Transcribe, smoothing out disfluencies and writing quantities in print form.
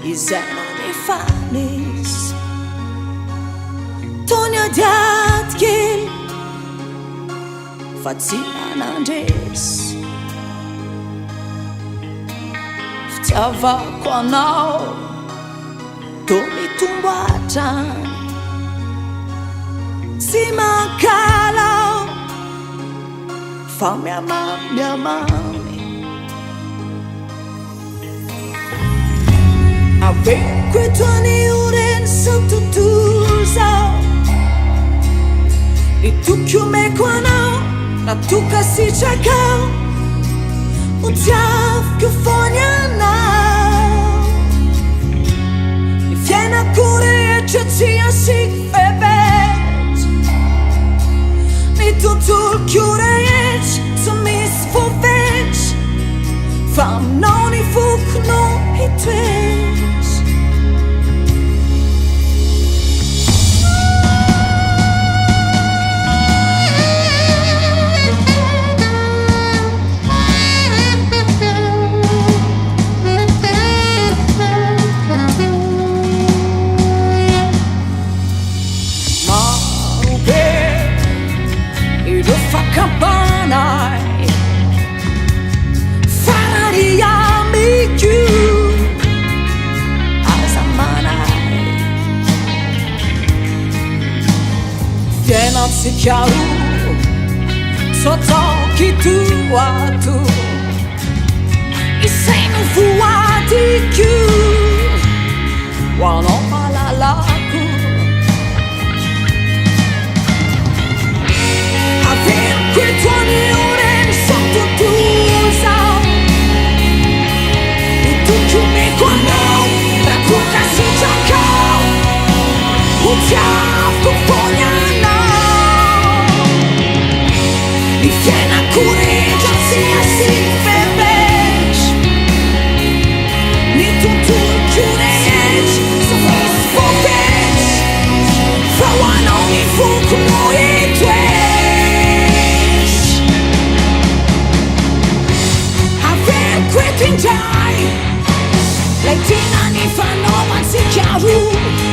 Izeno mi fanis Tonja djatkil Facila nandes Wciawa kłanał To mi tumbaczan Sima kalał Fał mia mami Avem tuoi ore sotto tusa E tu chiume quando la tuca si cercau Un tiaf che fogna now E fiena cure e ciacia si febet Mi tutto chiure e så missförvänt Fam någon i fuk nå i tvätt Campana Farariami più Asamanai Fienazzi chiaro Sotto occhi tua tu I seni fuati più Wano malalaku Quei tuoi ore sotto tusa E tu chiumi quando la cuca si giocò Un fiato fogna no Mi fiena cureggia sia si febech Mi tutto chiudech So fos fobech Fawano mi fuku no e tue Quitting time Like tina ni fanno ma si chiaro